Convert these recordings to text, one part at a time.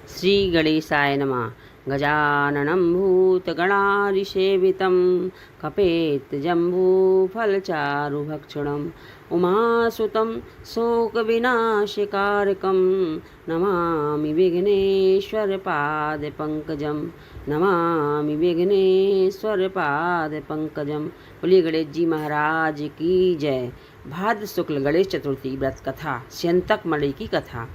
श्रीगणेशाय नमः। गजाननं भूतगणादिसेवितं कपेत्जम्बूफलचारुभक्षणम् उमासुतं शोकविनाशकारकं नमामि विघ्नेश्वरपादपङ्कजं। नमामि विघ्नेश्वरपादपङ्कजं। बोलिए गणेश जी महाराज की जय। भाद्र शुक्ल गणेश चतुर्थी व्रत कथा, स्यंतक मणि की कथा।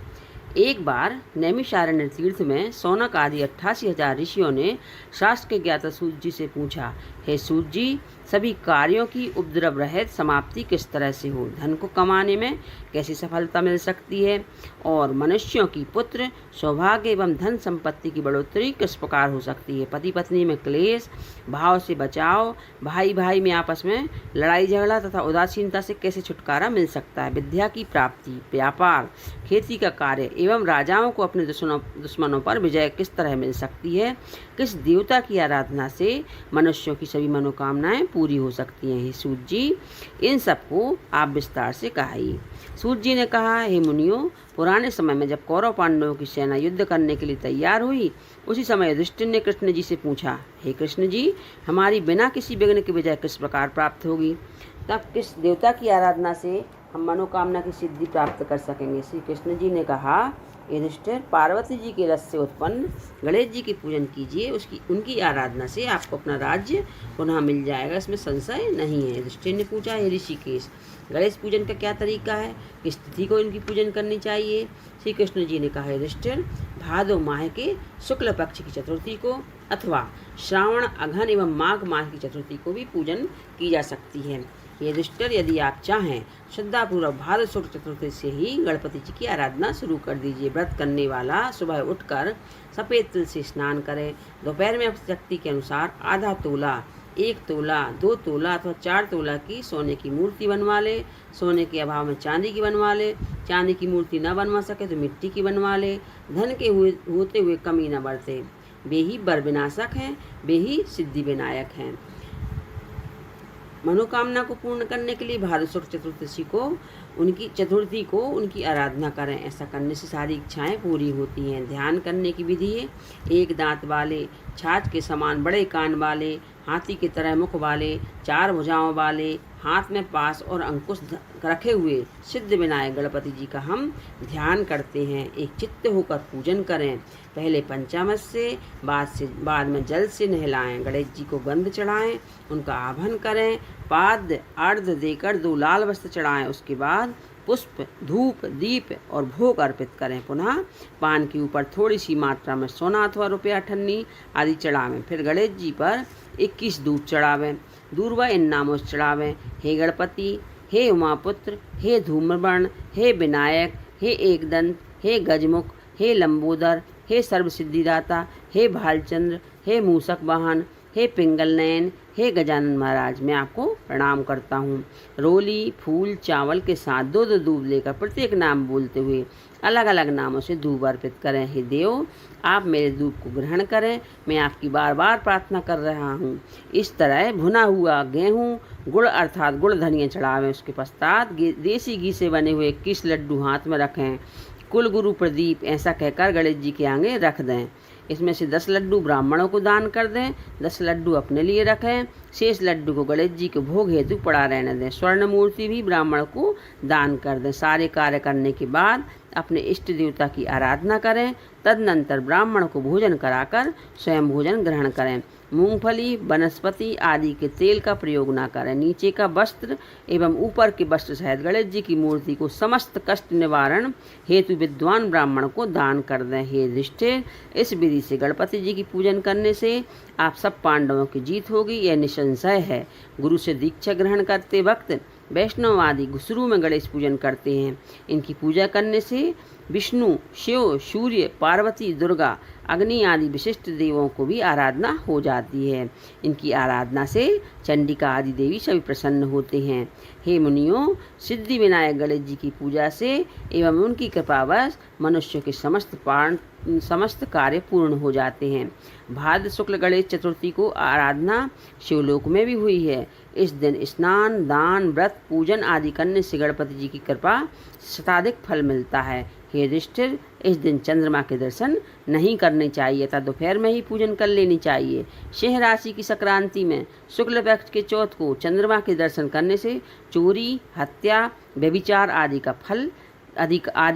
एक बार नैमिषारण्य तीर्थ में सौनक आदि 88,000 ऋषियों ने शास्त्र के ज्ञाता सूत जी से पूछा, हे सूत जी, सभी कार्यों की उपद्रव रहित समाप्ति किस तरह से हो? धन को कमाने में कैसी सफलता मिल सकती है? और मनुष्यों की पुत्र, सौभाग्य एवं धन संपत्ति की बढ़ोतरी किस प्रकार हो सकती है? पति पत्नी में क्लेश, भाव से बचाव, भाई भाई में आपस में लड़ाई झगड़ा तथा उदासीनता से कैसे छुटकारा मिल सकता है? विद्या की प्राप्ति, व्यापार, खेती का कार्य एवं राजाओं को अपने दुश्मनों पर विजय किस तरह मिल सकती है? किस देवता की आराधना से मनुष्यों की सभी मनोकामनाएं पूरी हो सकती हैं? हे सूत जी, इन सबको आप विस्तार से कहिए। सूत जी ने कहा, हे मुनियों, पुराने समय में जब कौरव पांडवों की सेना युद्ध करने के लिए तैयार हुई, उसी समय युधिष्ठिर ने कृष्ण जी से पूछा, हे कृष्ण जी, हमारी बिना किसी विघ्न के विजय किस प्रकार प्राप्त होगी? तब किस देवता की आराधना से हम मनोकामना की सिद्धि प्राप्त कर सकेंगे? श्री कृष्ण जी ने कहा, युधिष्ठिर, पार्वती जी के रस से उत्पन्न गणेश जी की पूजन कीजिए, उनकी आराधना से आपको अपना राज्य पुनः मिल जाएगा, इसमें संशय नहीं है। युधिष्ठिर ने पूछा, हे ऋषिकेश, गणेश पूजन का क्या तरीका है? किस तिथि को इनकी पूजन करनी चाहिए? श्री कृष्ण जी ने कहा, युधिष्ठिर, भादो माह के शुक्ल पक्ष की चतुर्थी को अथवा श्रावण, अघन एवं माघ माह की चतुर्थी को भी पूजन की जा सकती है। युधिष्ठिर, यदि आप चाहें, श्रद्धापूर्वक भाद्र शुक्ल चतुर्थी से ही गणपति जी की आराधना शुरू कर दीजिए। व्रत करने वाला सुबह उठकर सफ़ेद तिल से स्नान करें। दोपहर में अपनी शक्ति के अनुसार आधा तोला, 1 तोला, 2 तोला अथवा 4 तोला की सोने की मूर्ति बनवा ले। सोने के अभाव में चांदी की बनवा ले। चांदी की मूर्ति न बनवा सके तो मिट्टी की बनवा ले। धन के होते हुए कमी न बरते। वे ही बर विनाशक हैं, वे ही सिद्धि विनायक हैं। मनोकामना को पूर्ण करने के लिए भाद्र शुक्ल चतुर्थी को उनकी आराधना करें। ऐसा करने से सारी इच्छाएं पूरी होती हैं। ध्यान करने की विधि है, 1 दांत वाले, छाछ के समान बड़े कान वाले, हाथी की तरह मुख वाले, 4 भुजाओं वाले, हाथ में पास और अंकुश रखे हुए सिद्ध विनायक गणपति जी का हम ध्यान करते हैं। एक चित्त होकर पूजन करें। पहले पंचामृत से, बाद में जल से नहलाएं। गणेश जी को गंध चढ़ाएं, उनका आभन करें। पाद अर्ध देकर 2 लाल वस्त्र चढ़ाएं। उसके बाद पुष्प, धूप, दीप और भोग अर्पित करें। पुनः पान के ऊपर थोड़ी सी मात्रा में सोना अथवा रुपया, अठन्नी आदि चढ़ावें। फिर गणेश जी पर 21 दूध चढ़ावें। दूर्वा इन नामों से चढ़ावें, हे गणपति, हे उमापुत्र, हे धूम्रवर्ण, हे विनायक, हे एकदंत, हे गजमुख, हे लंबोदर, हे सर्वसिद्धिदाता, हे भालचंद्र, हे मूषक वाहन, हे पिंगल नयन, हे गजानन महाराज, मैं आपको प्रणाम करता हूँ। रोली, फूल, चावल के साथ 2-2 दूध लेकर प्रत्येक नाम बोलते हुए अलग अलग नामों से दूध अर्पित करें। हे देव, आप मेरे दूध को ग्रहण करें, मैं आपकी बार बार प्रार्थना कर रहा हूँ। इस तरह भुना हुआ गेहूँ, गुड़ अर्थात गुड़ धनिया चढ़ावें। उसके पश्चात देसी घी से बने हुए 21 लड्डू हाथ में रखें। कुल गुरु प्रदीप ऐसा कहकर गणेश जी के आगे रख दें। इसमें से 10 लड्डू ब्राह्मणों को दान कर दें, 10 लड्डू अपने लिए रखें। शेष लड्डू को गणेश जी के भोग हेतु पड़ा रहने दें। स्वर्ण मूर्ति भी ब्राह्मण को दान कर दें। सारे कार्य करने के बाद अपने इष्ट देवता की आराधना करें। तदनंतर ब्राह्मण को भोजन कराकर स्वयं भोजन ग्रहण करें। मूंगफली, वनस्पति आदि के तेल का प्रयोग न करें। नीचे का वस्त्र एवं ऊपर के वस्त्र सहित गणेश जी की मूर्ति को समस्त कष्ट निवारण हेतु विद्वान ब्राह्मण को दान कर दें। हे युधिष्ठिर, इस विधि से गणपति जी की पूजन करने से आप सब पांडवों की जीत होगी, यह निसंशय है। गुरु से दीक्षा ग्रहण करते वक्त वैष्णव आदि शुरू में गणेश पूजन करते हैं। इनकी पूजा करने से विष्णु, शिव, सूर्य, पार्वती, दुर्गा, अग्नि आदि विशिष्ट देवों को भी आराधना हो जाती है। इनकी आराधना से चंडिका आदि देवी सभी प्रसन्न होते हैं। हे मुनियों, सिद्धि विनायक गणेश जी की पूजा से एवं उनकी कृपावश मनुष्य के समस्त कार्य पूर्ण हो जाते हैं। भाद्र शुक्ल गणेश चतुर्थी को आराधना शिवलोक में भी हुई है। इस दिन स्नान, दान, व्रत, पूजन आदि करने से गणपति जी की कृपा शताधिक फल मिलता है। हे युधिष्ठिर, इस दिन चंद्रमा के दर्शन नहीं करने चाहिए तथा दोपहर में ही पूजन कर लेनी चाहिए। सिंह राशि की संक्रांति में शुक्ल पक्ष के चौथ को चंद्रमा के दर्शन करने से चोरी, हत्या, व्यभिचार आदि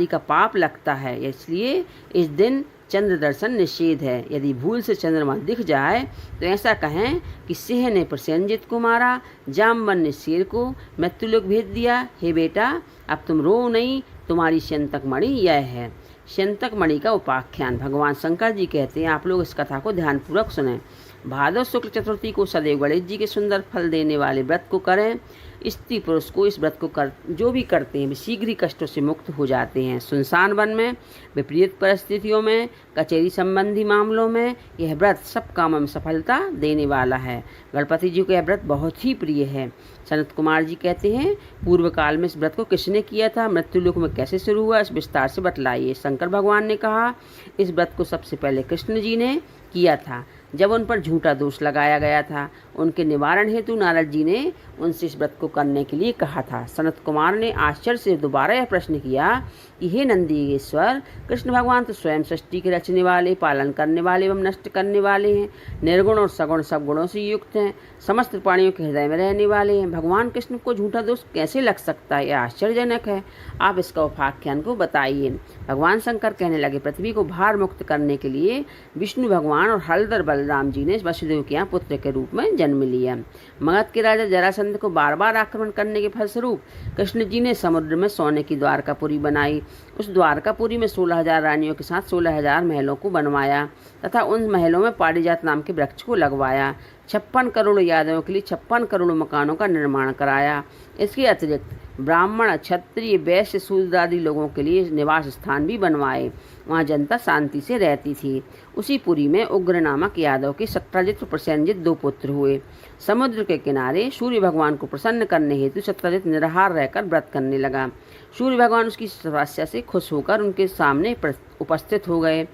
का पाप लगता है। इसलिए इस दिन चंद्र दर्शन निषेध है। यदि भूल से चंद्रमा दिख जाए तो ऐसा कहें कि सिंह ने प्रसेनजित को मारा, जामवन ने शेर को मृत्युलोक भेज दिया। हे बेटा, अब तुम रो नहीं, तुम्हारी स्यंतक मणि यह है। स्यंतक मणि का उपाख्यान। भगवान शंकर जी कहते हैं, आप लोग इस कथा को ध्यानपूर्वक सुनें। भादव शुक्ल चतुर्थी को सदैव गणेश जी के सुंदर फल देने वाले व्रत को करें। स्त्री पुरुष को इस व्रत को जो भी करते हैं वे शीघ्र ही कष्टों से मुक्त हो जाते हैं। सुनसान वन में, विपरीत परिस्थितियों में, कचहरी संबंधी मामलों में यह व्रत सब कामों में सफलता देने वाला है। गणपति जी को यह व्रत बहुत ही प्रिय है। सनत कुमार जी कहते हैं, पूर्व काल में इस व्रत को किसने किया था, मृत्युलोक में कैसे शुरू हुआ, इस विस्तार से बतलाइए। शंकर भगवान ने कहा, इस व्रत को सबसे पहले कृष्ण जी ने किया था जब उन पर झूठा दोष लगाया गया था। उनके निवारण हेतु नारद जी ने उनसे इस व्रत को करने के लिए कहा था। सनत कुमार ने आश्चर्य से दोबारा यह प्रश्न किया कि हे नंदीश्वर, कृष्ण भगवान तो स्वयं सृष्टि के रचने वाले, पालन करने वाले एवं नष्ट करने वाले हैं, निर्गुण और सगुण सब गुणों से युक्त हैं, समस्त प्राणियों के हृदय में रहने वाले हैं। भगवान कृष्ण को झूठा दोष कैसे लग सकता है? यह आश्चर्यजनक है। आप इसका उपाख्यान को बताइए। भगवान शंकर कहने लगे, पृथ्वी को भार मुक्त करने के लिए विष्णु भगवान और हलधर बलराम जी ने वसुदेव के यहाँ पुत्र के रूप में जन्म लिया। मगध के राजा जरासंध को बार बार आक्रमण करने के फलस्वरूप कृष्ण जी ने समुद्र में सोने की द्वारकापुरी बनाई। उस द्वारकापुरी में 16,000 रानियों के साथ 16,000 महलों को बनवाया तथा उन महलों में पारिजात नाम के वृक्ष को लगवाया। 56 करोड़ यादवों के लिए 56 करोड़ मकानों का निर्माण कराया। इसके अतिरिक्त ब्राह्मण, क्षत्रिय, वैश्य, शूद्र आदि लोगों के लिए निवास स्थान भी बनवाए। वहाँ जनता शांति से रहती थी। उसी पुरी में उग्र नामक यादव के सत्यजित और प्रसेनजित 2 पुत्र हुए। समुद्र के किनारे सूर्य भगवान को प्रसन्न करने हेतु सत्यजित निराहार रहकर व्रत करने लगा। सूर्य भगवान उसकी तपस्या से खुश होकर उनके सामने उपस्थित हो गए।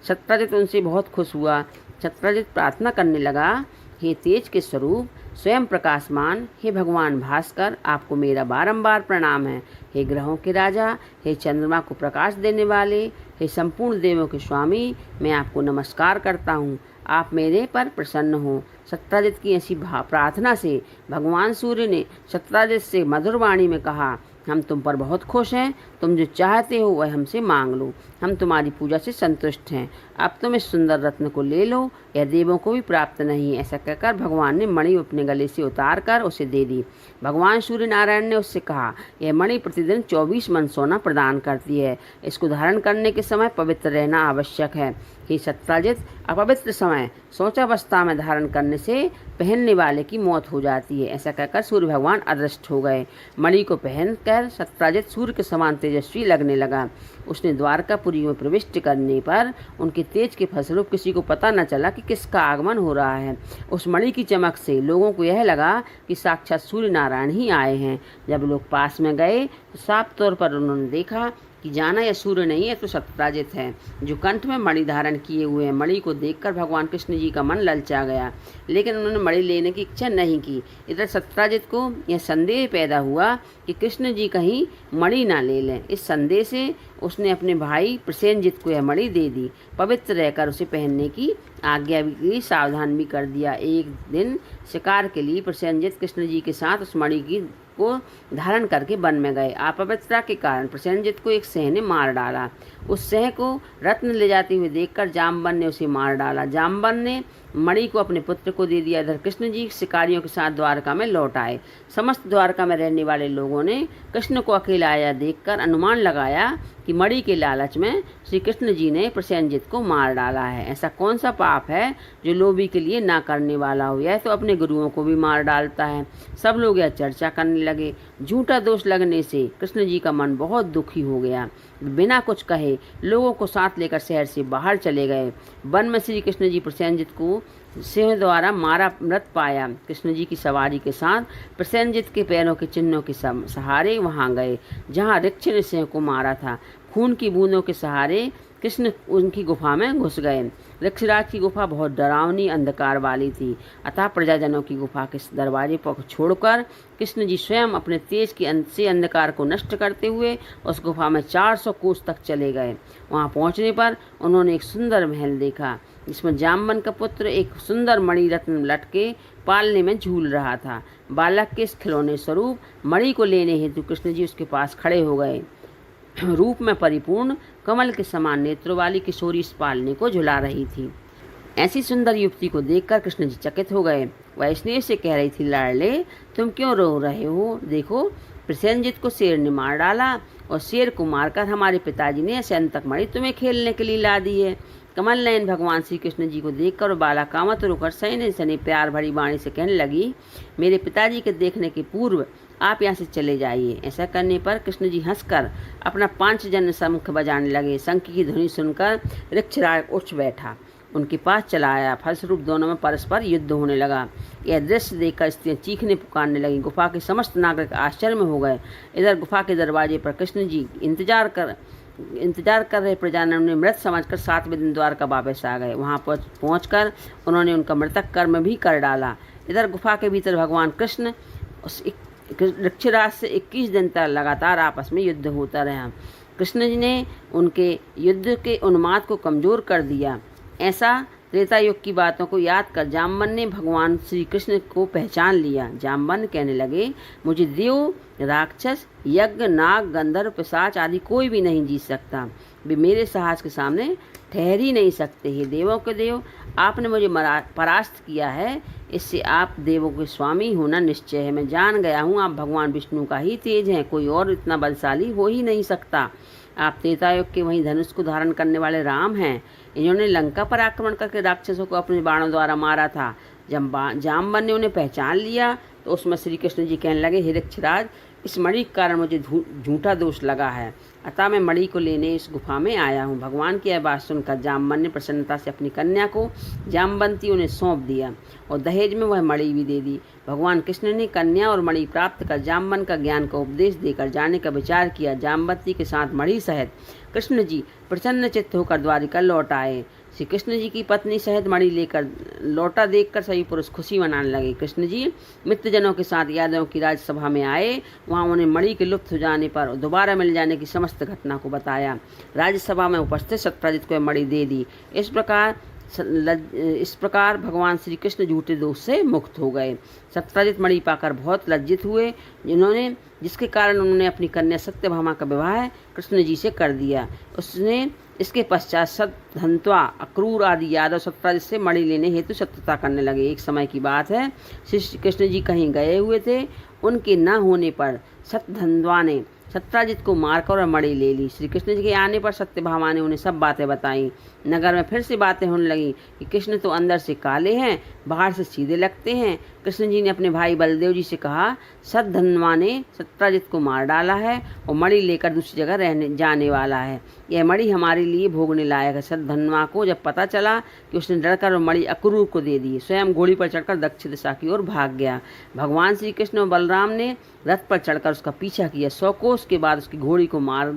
सत्यजित उनसे बहुत खुश हुआ। सत्यजित प्रार्थना करने लगा, हे तेज के स्वरूप, स्वयं प्रकाशमान, हे भगवान भास्कर, आपको मेरा बारंबार प्रणाम है। हे ग्रहों के राजा, हे चंद्रमा को प्रकाश देने वाले, हे संपूर्ण देवों के स्वामी, मैं आपको नमस्कार करता हूँ। आप मेरे पर प्रसन्न हो। सत्यजित की ऐसी प्रार्थना से भगवान सूर्य ने सत्यजित से मधुर वाणी में कहा, हम तुम पर बहुत खुश हैं। तुम जो चाहते हो वह हमसे मांग लो। हम तुम्हारी पूजा से संतुष्ट हैं। अब तुम इस सुंदर रत्न को ले लो, यह देवों को भी प्राप्त नहीं। ऐसा कहकर भगवान ने मणि अपने गले से उतार कर उसे दे दी। भगवान सूर्य नारायण ने उससे कहा, यह मणि प्रतिदिन 24 मन सोना प्रदान करती है। इसको धारण करने के समय पवित्र रहना आवश्यक है। हे सत्यजित, अपवित्र समय शौचावस्था में धारण करने से पहनने वाले की मौत हो जाती है। ऐसा कहकर सूर्य भगवान अदृष्ट हो गए। मणि को पहनकर सत्यजित सूर्य के समान तेजस्वी लगने लगा। उसने द्वारकापुरी में प्रविष्ट करने पर उनके तेज के फलस्वरूप किसी को पता न चला कि किसका आगमन हो रहा है। उस मणि की चमक से लोगों को यह लगा कि साक्षात सूर्य नारायण ही आए हैं। जब लोग पास में गए तो साफ तौर पर उन्होंने देखा कि जाना यह सूर्य नहीं है तो सत्यजित है, जो कंठ में मणि धारण किए हुए हैं। मणि को देखकर भगवान कृष्ण जी का मन ललचा गया, लेकिन उन्होंने मणि लेने की इच्छा नहीं की। इधर सत्यजित को यह संदेह पैदा हुआ कि कृष्ण जी कहीं मणि ना ले लें। इस संदेह से उसने अपने भाई प्रसेनजित को यह मणि दे दी। पवित्र रहकर उसे पहनने की आज्ञा भी सावधान भी कर दिया। एक दिन शिकार के लिए प्रसेनजित कृष्ण जी के साथ उस मणि को धारण करके वन में गए। अपवित्रता के कारण प्रसेनजित को एक सिंह ने मार डाला। उस सिंह को रत्न ले जाते हुए देखकर जामवन ने उसे मार डाला। जामवन ने मणि को अपने पुत्र को दे दिया। इधर कृष्ण जी शिकारियों के साथ द्वारका में लौट आए। समस्त द्वारका में रहने वाले लोगों ने कृष्ण को अकेला आया देखकर अनुमान लगाया कि मणि के लालच में श्री कृष्ण जी ने प्रसेनजित को मार डाला है। ऐसा कौन सा पाप है जो लोभी के लिए ना करने वाला हो? यह तो अपने गुरुओं को भी मार डालता है। सब लोग यह चर्चा करने लगे। झूठा दोष लगने से कृष्ण जी का मन बहुत दुखी हो गया। बिना कुछ कहे लोगों को साथ लेकर शहर से बाहर चले गए। वन में श्री कृष्ण जी प्रसेनजित को सिंह द्वारा मारा मृत पाया। कृष्ण जी की सवारी के साथ प्रसेनजित के पैरों के चिन्हों के सहारे वहां गए जहां ऋक्ष ने सिंह को मारा था। खून की बूंदों के सहारे कृष्ण उनकी गुफा में घुस गए। ऋक्षराज की गुफा बहुत डरावनी अंधकार वाली थी, अतः प्रजाजनों की गुफा के दरवाजे पर छोड़कर कृष्ण जी स्वयं अपने तेज से अंधकार को नष्ट करते हुए उस गुफा में 400 कोस तक चले गए। वहां पहुंचने पर उन्होंने एक सुंदर महल देखा, जिसमें जाम्बन का पुत्र एक सुंदर मणि रत्न लटके पालने में झूल रहा था। बालक के इस खिलौने स्वरूप मणि को लेने हेतु कृष्ण जी उसके पास खड़े हो गए। रूप में परिपूर्ण कमल के समान नेत्रों वाली किशोरी इस पालने को झुला रही थी। ऐसी सुंदर युवती को देखकर कृष्ण जी चकित हो गए। वह स्नेह से कह रही थी, लाडले तुम क्यों रो रहे हो? देखो, प्रसेनजित को शेर ने मार डाला और शेर को मारकर हमारे पिताजी ने ऐसे अंतकमणि तुम्हें खेलने के लिए ला दी है। कमल नयन भगवान श्री कृष्ण जी को देखकर बाला कामत रुकर सैने सने प्यार भरी वाणी से कहने लगी, मेरे पिताजी के देखने के पूर्व आप यहाँ से चले जाइए। ऐसा करने पर कृष्ण जी हंसकर अपना पांचजन्य शंख बजाने लगे। शंख की ध्वनि सुनकर ऋक्षराज उठ बैठा, उनके पास चला आया। फलस्वरूप दोनों में परस्पर युद्ध होने लगा। यह दृश्य देखकर स्त्रियां चीखने पुकारने लगी। गुफा के समस्त नागरिक आश्चर्य में हो गए। इधर गुफा के दरवाजे पर कृष्ण जी इंतजार कर रहे प्रजाजनों ने मृत समझकर 7वें दिन द्वारका वापस आ गए। वहां पहुंचकर उन्होंने उनका मृतक कर्म भी कर डाला। इधर गुफा के भीतर भगवान कृष्ण ऋक्षराज से 21 दिन तक लगातार आपस में युद्ध होता रहा। कृष्ण जी ने उनके युद्ध के उन्माद को कमजोर कर दिया। ऐसा त्रेता युग की बातों को याद कर जाम्बन ने भगवान श्री कृष्ण को पहचान लिया। जाम्बन कहने लगे, मुझे देव, राक्षस, यज्ञ, नाग, गंधर्व, पिशाच आदि कोई भी नहीं जीत सकता। वे मेरे साहस के सामने ठहर ही नहीं सकते। हे देवों के देव, आपने मुझे परास्त किया है, इससे आप देवों के स्वामी होना निश्चय है। मैं जान गया हूँ आप भगवान विष्णु का ही तेज हैं, कोई और इतना बलशाली हो ही नहीं सकता। आप त्रेतायुग के वहीं धनुष को धारण करने वाले राम हैं। इन्होंने लंका पर आक्रमण करके राक्षसों को अपने बाणों द्वारा मारा था। जब जाम्बन ने उन्हें पहचान लिया तो उसमें श्री कृष्ण जी कहने लगे, हे ऋक्षराज, इस मणि के कारण मुझे झूठा दोष लगा है, अतः मैं मणि को लेने इस गुफा में आया हूँ। भगवान की यह बात सुनकर जाम्बन ने प्रसन्नता से अपनी कन्या को जाम्बंती उन्हें सौंप दिया और दहेज में वह मणि भी दे दी। भगवान कृष्ण ने कन्या और मणि प्राप्त कर जाम्बन का ज्ञान का उपदेश देकर जाने का विचार किया। जाम्बंती के साथ मणि सहित कृष्ण जी प्रसन्न चित्त होकर द्वारिका लौट आए। श्री कृष्ण जी की पत्नी सहित मणि लेकर लौटा देखकर सभी पुरुष खुशी मनाने लगे। कृष्ण जी मित्रजनों के साथ यादवों की राज्यसभा में आए। वहां उन्हें मणि के लुप्त हो जाने पर और दोबारा मिल जाने की समस्त घटना को बताया। राज्यसभा में उपस्थित सत्यजित को मणि दे दी। इस प्रकार भगवान श्री कृष्ण झूठे दोष से मुक्त हो गए। सत्यजित मणि पाकर बहुत लज्जित हुए, जिसके कारण उन्होंने अपनी कन्या सत्यभामा का विवाह कृष्ण जी से कर दिया। उसने इसके पश्चात सतधन्वा, अक्रूर आदि यादव सत्यजित से मणि लेने हेतु शत्रुता करने लगे। एक समय की बात है, श्री कृष्ण जी कहीं गए हुए थे। उनके न होने पर सतधन्वा ने सत्यजित को मारकर और मणि ले ली। श्री कृष्ण जी के आने पर सत्यभामा ने उन्हें सब बातें बताई। नगर में फिर से बातें होने लगी कि कृष्ण तो अंदर से काले हैं, बाहर से सीधे लगते हैं। कृष्ण जी ने अपने भाई बलदेव जी से कहा, सतधन्वा ने सत्यजित को मार डाला है और मणि लेकर दूसरी जगह जाने वाला है। यह मणि हमारे लिए भोगने लायक है। सतधन्वा को जब पता चला कि उसने डरकर मणि अक्रूर को दे दी, स्वयं घोड़ी पर चढ़कर दक्षिण दिशा की ओर भाग गया। भगवान श्री कृष्ण और बलराम ने रथ पर चढ़कर उसका पीछा किया। 100 कोस के बाद उसकी घोड़ी को मार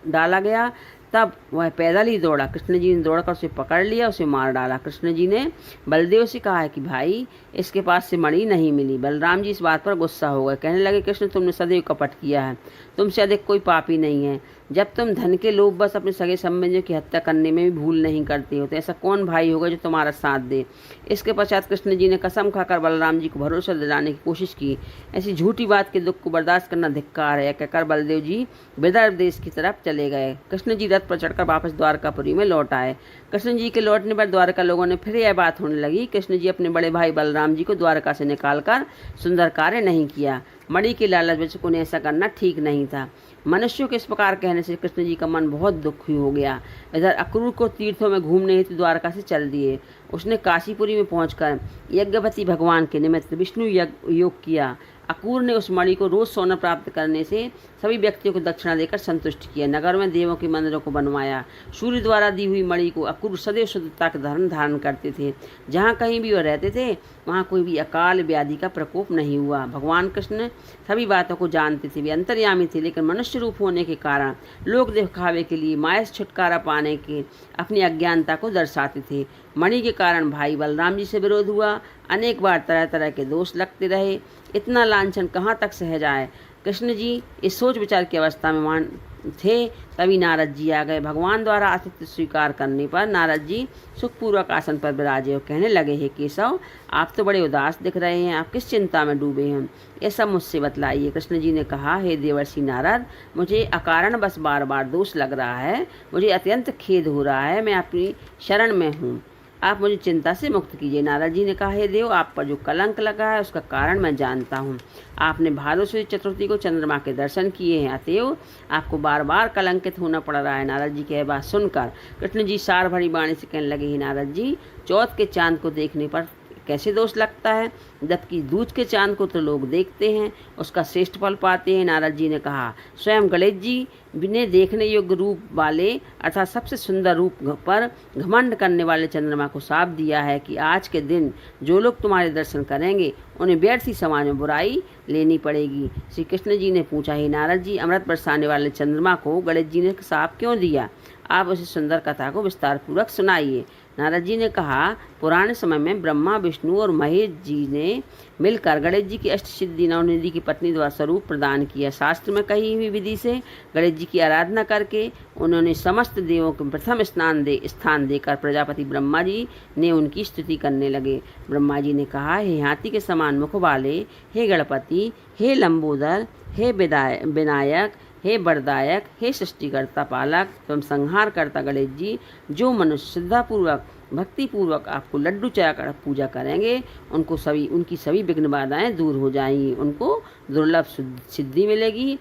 डाला गया। तब वह पैदल ही दौड़ा। कृष्ण जी ने दौड़कर उसे पकड़ लिया, उसे मार डाला। कृष्ण जी ने बलदेव से कहा है कि भाई, इसके पास से मणि नहीं मिली। बलराम जी इस बात पर गुस्सा हो गए, कहने लगे, कृष्ण तुमने सदैव कपट किया है, तुमसे अधिक कोई पापी नहीं है। जब तुम धन के लोभ बस अपने सगे संबंधियों की हत्या करने में भी भूल नहीं करते हो, तो ऐसा कौन भाई होगा जो तुम्हारा साथ दे। इसके पश्चात कृष्ण जी ने कसम खाकर बलराम जी को भरोसा दिलाने की कोशिश की। ऐसी झूठी बात के दुख को बर्दाश्त करना धिक्कार है, कहकर बलदेव जी विदर्भ देश की तरफ चले गए। कृष्ण जी रथ पर चढ़कर वापस द्वारकापुरी में लौट आए। कृष्ण जी के लौटने पर द्वारका लोगों ने फिर यह बात होने लगी, कृष्ण जी अपने बड़े भाई बलराम जी को द्वारका से निकालकर सुंदर कार्य नहीं किया। मणि के लालच में उन्हें ऐसा करना ठीक नहीं था। मनुष्यों के इस प्रकार कहने से कृष्ण जी का मन बहुत दुखी हो गया। इधर अक्रूर को तीर्थों में घूमने हेतु द्वारका से चल दिए। उसने काशीपुरी में पहुंचकर यज्ञपति भगवान के निमित्त विष्णु योग किया। अक्रूर ने उस मणि को रोज सोना प्राप्त करने से सभी व्यक्तियों को दक्षिणा देकर संतुष्ट किया। नगर में देवों के मंदिरों को बनवाया। सूर्य द्वारा दी हुई मणि को अक्रूर सदैव शुद्धता का धर्म धारण करते थे। जहाँ कहीं भी वह रहते थे वहाँ कोई भी अकाल व्याधि का प्रकोप नहीं हुआ। भगवान कृष्ण सभी बातों को जानते थे। वे अंतर्यामी थे, लेकिन मनुष्य रूप होने के कारण लोक दिखावे के लिए माया से छुटकारा पाने के अपनी अज्ञानता को दर्शाते थे। मणि के कारण भाई बलराम जी से विरोध हुआ। अनेक बार तरह तरह के दोष लगते रहे। इतना लांछन कहाँ तक सह जाए। कृष्ण जी इस सोच विचार की अवस्था में थे, तभी नारद जी आ गए। भगवान द्वारा आतिथ्य स्वीकार करने पर नारद जी सुखपूर्वक आसन पर विराजे और कहने लगे, हे केशव, आप तो बड़े उदास दिख रहे हैं, आप किस चिंता में डूबे हैं, ये सब मुझसे बतलाइए। कृष्ण जी ने कहा, हे देवर्षि नारद, मुझे अकारण बस बार बार दोष लग रहा है, मुझे अत्यंत खेद हो रहा है, मैं अपनी शरण में हूँ, आप मुझे चिंता से मुक्त कीजिए। नारद जी ने कहा, हे देव, आप पर जो कलंक लगा है उसका कारण मैं जानता हूँ। आपने भानुसुदी चतुर्थी को चंद्रमा के दर्शन किए हैं, अतएव आपको बार बार कलंकित होना पड़ रहा है। नारद जी की यह बात सुनकर कृष्ण जी सार भरी वाणी से कहने लगे, हे नारद जी, चौथ के चांद को देखने पर कैसे दोष लगता है, जबकि दूज के चांद को तो लोग देखते हैं, उसका श्रेष्ठ फल पाते हैं। नारद जी ने कहा, स्वयं गणेश जी ने देखने योग्य रूप वाले अर्थात सबसे सुंदर रूप पर घमंड करने वाले चंद्रमा को शाप दिया है कि आज के दिन जो लोग तुम्हारे दर्शन करेंगे उन्हें व्यर्थ ही समाज में बुराई लेनी पड़ेगी। श्री कृष्ण जी ने पूछा, हे नारद जी, अमृत बरसाने वाले चंद्रमा को गणेश जी ने शाप क्यों दिया? आप उस सुंदर कथा को विस्तार पूर्वक सुनाइए। नारद जी ने कहा, पुराने समय में ब्रह्मा, विष्णु और महेश जी ने मिलकर गणेश जी की अष्ट सिद्धि नवनिधि की पत्नी द्वारा स्वरूप प्रदान किया। शास्त्र में कही हुई विधि से गणेश जी की आराधना करके उन्होंने समस्त देवों को प्रथम स्थान देकर प्रजापति ब्रह्मा जी ने उनकी स्तुति करने लगे। ब्रह्मा जी ने कहा, हे हाथी के समान मुख वाले, हे गणपति, हे लंबोदर, हे विनायक, हे वरदायक, हे सृष्टिकर्ता पालक एवं संहारकर्ता गणेश जी, जो मनुष्य श्रद्धापूर्वक भक्तिपूर्वक आपको लड्डू चढ़ाकर पूजा करेंगे उनकी सभी विघ्न बाधाएं दूर हो जाएंगी, उनको दुर्लभ सिद्धि मिलेगी,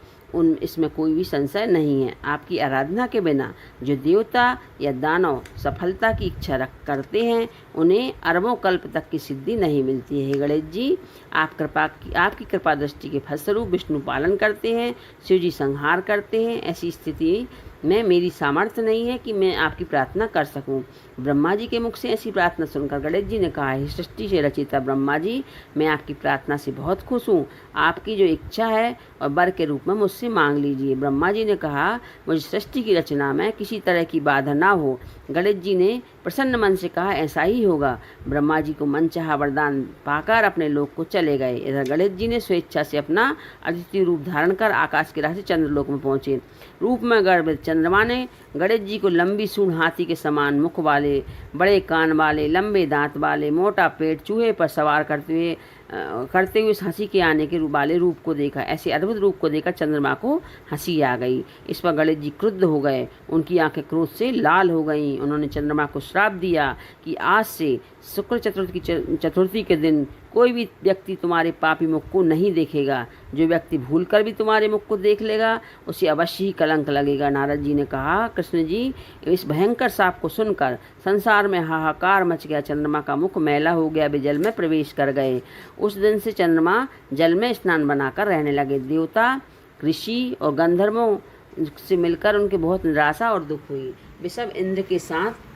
इसमें कोई भी संशय नहीं है। आपकी आराधना के बिना जो देवता या दानव सफलता की इच्छा करते हैं उन्हें अरबों कल्प तक की सिद्धि नहीं मिलती है। गणेश जी, आपकी कृपा दृष्टि के फलस्वरूप विष्णु पालन करते हैं, शिव जी संहार करते हैं। ऐसी स्थिति में मेरी सामर्थ्य नहीं है कि मैं आपकी प्रार्थना कर सकूं। ब्रह्मा जी के मुख से ऐसी प्रार्थना सुनकर गणेश जी ने कहा, हे सृष्टि से रचिता ब्रह्मा जी, मैं आपकी प्रार्थना से बहुत खुश हूँ। आपकी जो इच्छा है और वर के रूप में मुझसे मांग लीजिए। ब्रह्मा जी ने कहा, मुझे सृष्टि की रचना में किसी तरह की बाधा ना हो। गणेश जी ने प्रसन्न मन से कहा, ऐसा ही होगा। ब्रह्मा जी को मनचाहा वरदान पाकर अपने लोक को चले गए। इधर गणेश जी ने स्वेच्छा से अपना अदिति रूप धारण कर आकाश के राह से चंद्रलोक में पहुंचे। रूप में गर्भित चंद्रमा ने गणेश जी को लंबी सूंड हाथी के समान मुख वाले, बड़े कान वाले, लंबे दांत वाले, मोटा पेट, चूहे पर सवार करते हुए हंसी के आने के वाले रूप को देखा। ऐसे अद्भुत रूप को देखकर चंद्रमा को हंसी आ गई। इस पर गणेश जी क्रुद्ध हो गए, उनकी आंखें क्रोध से लाल हो गईं। उन्होंने चंद्रमा को श्राप दिया कि आज से शुक्ल चतुर्थी के दिन कोई भी व्यक्ति तुम्हारे पापी मुख को नहीं देखेगा। जो व्यक्ति भूलकर भी तुम्हारे मुख को देख लेगा उसे अवश्य ही कलंक लगेगा। नारद जी ने कहा, कृष्ण जी, इस भयंकर शाप को सुनकर संसार में हाहाकार मच गया। चंद्रमा का मुख मैला हो गया, वे जल में प्रवेश कर गए। उस दिन से चंद्रमा जल में स्नान बनाकर रहने लगे। देवता, ऋषि और गंधर्वों से मिलकर उनके बहुत निराशा और दुख हुई। वे सब इंद्र के साथ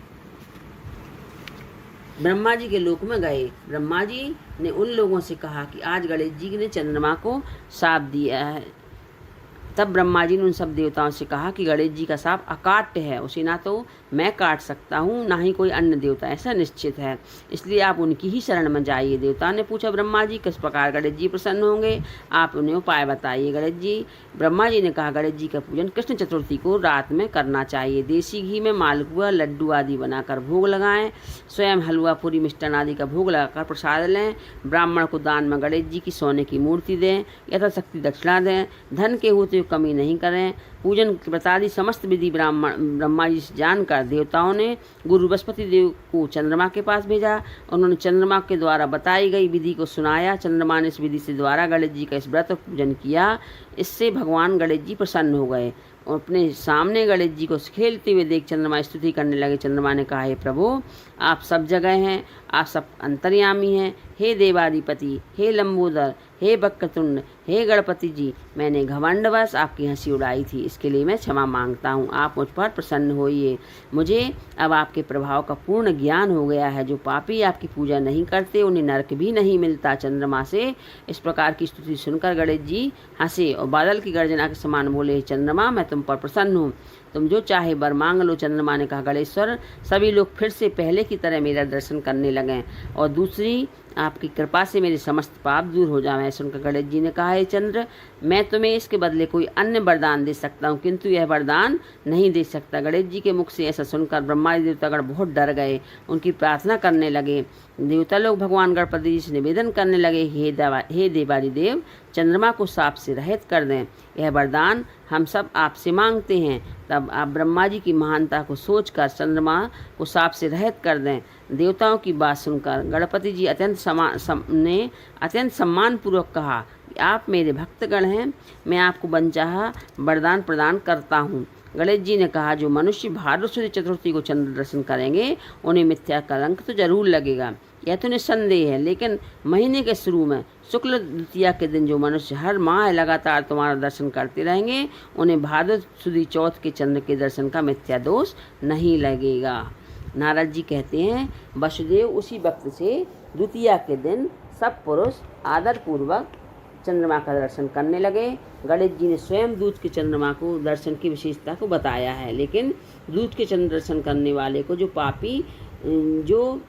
ब्रह्मा जी के लोक में गए। ब्रह्मा जी ने उन लोगों से कहा कि आज गणेश जी ने चंद्रमा को शाप दिया है। तब ब्रह्मा जी ने उन सब देवताओं से कहा कि गणेश जी का शाप अकाट्य है, उसे ना तो मैं काट सकता हूँ ना ही कोई अन्य देवता, ऐसा निश्चित है, इसलिए आप उनकी ही शरण में जाइए। देवता ने पूछा, ब्रह्मा जी, किस प्रकार गणेश जी प्रसन्न होंगे, आप उन्हें उपाय बताइए। ब्रह्मा जी ने कहा, गणेश जी का पूजन कृष्ण चतुर्थी को रात में करना चाहिए। देसी घी में मालपुआ, लड्डू आदि बनाकर भोग लगाएं, स्वयं हलवा, पूरी, मिष्टान आदि का भोग लगाकर प्रसाद लें। ब्राह्मण को दान में गणेश जी की सोने की मूर्ति दें, यथाशक्ति दक्षिणा दें, धन के होते कमी नहीं करें। पूजन प्रसादी समस्त विधि ब्रह्मा जी से जानकर देवताओं ने गुरु बृहस्पति देव को चंद्रमा के पास भेजा। उन्होंने चंद्रमा के द्वारा बताई गई विधि को सुनाया। चंद्रमा ने इस विधि से द्वारा गणेश जी का इस व्रत पूजन किया। इससे भगवान गणेश जी प्रसन्न हो गए और अपने सामने गणेश जी को खेलते हुए देख चंद्रमा स्तुति करने लगे। चंद्रमा ने कहा, हे प्रभु, आप सब जगह हैं, आप सब अंतर्यामी हैं। हे देवाधिपति, हे लंबोदर, हे वक्रतुंड, हे गणपति जी, मैंने घमंडवश आपकी हंसी उड़ाई थी, इसके लिए मैं क्षमा मांगता हूँ। आप मुझ पर प्रसन्न होइए। मुझे अब आपके प्रभाव का पूर्ण ज्ञान हो गया है। जो पापी आपकी पूजा नहीं करते उन्हें नरक भी नहीं मिलता। चंद्रमा से इस प्रकार की स्तुति सुनकर गणेश जी हंसे और बादल की गर्जना के समान बोले, चंद्रमा, मैं तुम पर प्रसन्न हूँ, तुम जो चाहे वर मांग लो। चंद्रमा ने कहा, गणेश्वर, सभी लोग फिर से पहले की तरह मेरा दर्शन करने लगे और दूसरी आपकी कृपा से मेरे समस्त पाप दूर हो जाएं। सुनकर गणेश जी ने कहा, हे चंद्र, मैं तुम्हें इसके बदले कोई अन्य वरदान दे सकता हूँ, किंतु यह वरदान नहीं दे सकता। गणेश जी के मुख से ऐसा सुनकर ब्रह्मादि देवतागण बहुत डर गए, उनकी प्रार्थना करने लगे। देवता लोग भगवान गणपति जी से निवेदन करने लगे, हे देवादि देव, चंद्रमा को साप से रहित कर दें, यह वरदान हम सब आपसे मांगते हैं। तब आप ब्रह्मा जी की महानता को सोचकर चंद्रमा को साप से रहित कर दें। देवताओं की बात सुनकर गणपति जी अत्यंत सम्मानपूर्वक कहा कि आप मेरे भक्तगण हैं, मैं आपको मनचाहा वरदान प्रदान करता हूँ। गणेश जी ने कहा, जो मनुष्य भाद्रपद चतुर्थी को चंद्र दर्शन करेंगे उन्हें मिथ्या कलंक तो जरूर लगेगा, यह तो निस्संदेह है। लेकिन महीने के शुरू में शुक्ल द्वितीया के दिन जो मनुष्य हर माह लगातार तुम्हारा दर्शन करते रहेंगे उन्हें भाद्रपद चौथ के चंद्र के दर्शन का मिथ्या दोष नहीं लगेगा। नारद जी कहते हैं, वसुदेव उसी वक्त से द्वितीया के दिन सब पुरुष आदरपूर्वक चंद्रमा का दर्शन करने लगे। गणेश जी ने स्वयं दूत के चंद्रमा को दर्शन की विशेषता को बताया है, लेकिन दूत के चंद्र दर्शन करने वाले को, जो पापी जो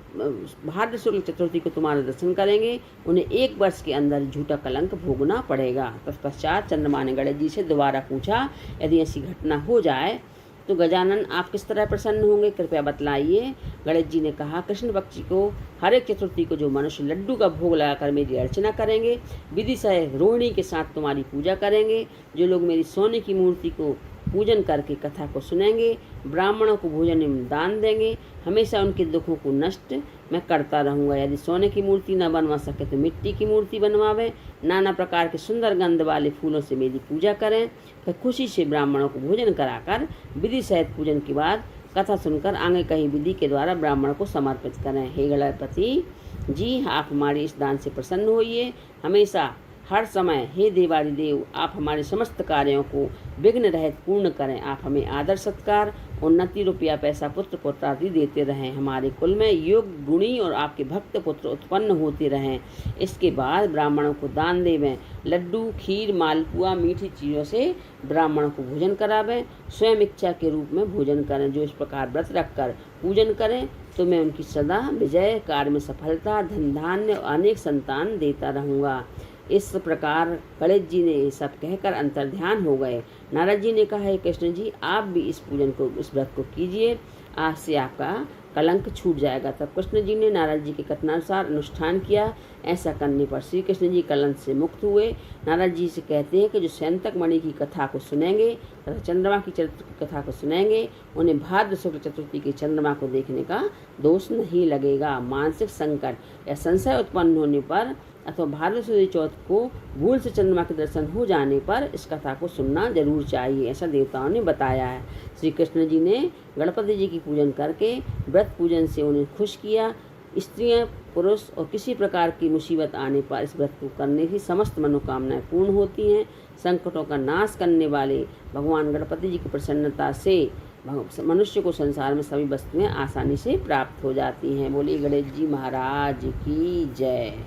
भाद्र शुक्ल चतुर्थी को तुम्हारा दर्शन करेंगे उन्हें 1 वर्ष के अंदर झूठा कलंक भोगना पड़ेगा। तत्पश्चात चंद्रमा ने गणेश जी से दोबारा पूछा, यदि ऐसी घटना हो जाए तो गजानन आप किस तरह प्रसन्न होंगे, कृपया बतलाइए। गणेश जी ने कहा, कृष्ण पक्ष को हर एक चतुर्थी को जो मनुष्य लड्डू का भोग लगाकर मेरी अर्चना करेंगे, विधि से रोहिणी के साथ तुम्हारी पूजा करेंगे, जो लोग मेरी सोने की मूर्ति को पूजन करके कथा को सुनेंगे, ब्राह्मणों को भोजन एवं दान देंगे, हमेशा उनके दुखों को नष्ट मैं करता रहूँगा। यदि सोने की मूर्ति न बनवा सके तो मिट्टी की मूर्ति बनवावें, नाना प्रकार के सुंदर गंध वाले फूलों से मेरी पूजा करें, फिर खुशी से ब्राह्मणों को भोजन कराकर विधि सहित पूजन के बाद कथा सुनकर आगे कहीं विधि के द्वारा ब्राह्मण को समर्पित करें। हे गणपति जी, आप हमारे इस दान से प्रसन्न होइए, हमेशा हर समय हे देवादिदेव आप हमारे समस्त कार्यों को विघ्न रहित पूर्ण करें। आप हमें आदर सत्कार, उन्नति, रुपया पैसा, पुत्र पुत्र आदि देते रहें। हमारे कुल में योग्य, गुणी और आपके भक्त पुत्र उत्पन्न होते रहें। इसके बाद ब्राह्मणों को दान देवें, लड्डू, खीर, मालपुआ, मीठी चीज़ों से ब्राह्मणों को भोजन करावें, स्वयं इच्छा के रूप में भोजन करें। जो इस प्रकार व्रत रखकर पूजन करें तो मैं उनकी सदा विजय, कार्य में सफलता, धन धान्य और अनेक संतान देता रहूँगा। इस प्रकार गणेश जी ने ये सब कहकर अंतर्ध्यान हो गए। नारद जी ने कहा, हे कृष्ण जी, आप भी इस पूजन को, इस व्रत को कीजिए, आज से आपका कलंक छूट जाएगा। तब कृष्ण जी ने नारद जी के कथनानुसार अनुष्ठान किया। ऐसा करने पर श्री कृष्ण जी कलंक से मुक्त हुए। नारद जी से कहते हैं कि जो सैंतक मणि की कथा को सुनेंगे तथा चंद्रमा की चरित्र की कथा को सुनेंगे उन्हें भाद्र शुक्ल चतुर्थी के चंद्रमा को देखने का दोष नहीं लगेगा। मानसिक संकट या संशय उत्पन्न होने पर अथवा भाद्र शुक्ल चौथ को भूल से चंद्रमा के दर्शन हो जाने पर इस कथा को सुनना जरूर चाहिए, ऐसा देवताओं ने बताया है। श्री कृष्ण जी ने गणपति जी की पूजन करके व्रत पूजन से उन्हें खुश किया। स्त्रियां, पुरुष और किसी प्रकार की मुसीबत आने पर इस व्रत को करने की समस्त मनोकामनाएं पूर्ण होती हैं। संकटों का नाश करने वाले भगवान गणपति जी की प्रसन्नता से मनुष्य को संसार में सभी वस्तुएं आसानी से प्राप्त हो जाती हैं। बोलिए गणेश जी महाराज की जय।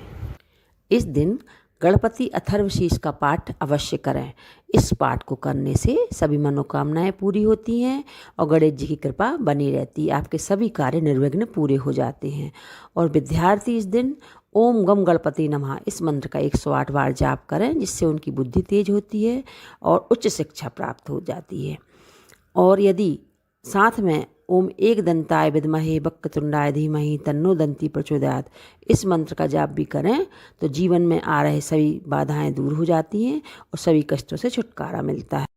इस दिन गणपति अथर्वशीष का पाठ अवश्य करें। इस पाठ को करने से सभी मनोकामनाएं पूरी होती हैं और गणेश जी की कृपा बनी रहती है। आपके सभी कार्य निर्विघ्न पूरे हो जाते हैं। और विद्यार्थी इस दिन ओम गम गणपति नमः इस मंत्र का 108 बार जाप करें, जिससे उनकी बुद्धि तेज होती है और उच्च शिक्षा प्राप्त हो जाती है। और यदि साथ में ओम एकदंताय विद्महे वक्रतुंडाय धीमहि तन्नो दंती प्रचोदयात् इस मंत्र का जाप भी करें तो जीवन में आ रहे सभी बाधाएं दूर हो जाती हैं और सभी कष्टों से छुटकारा मिलता है।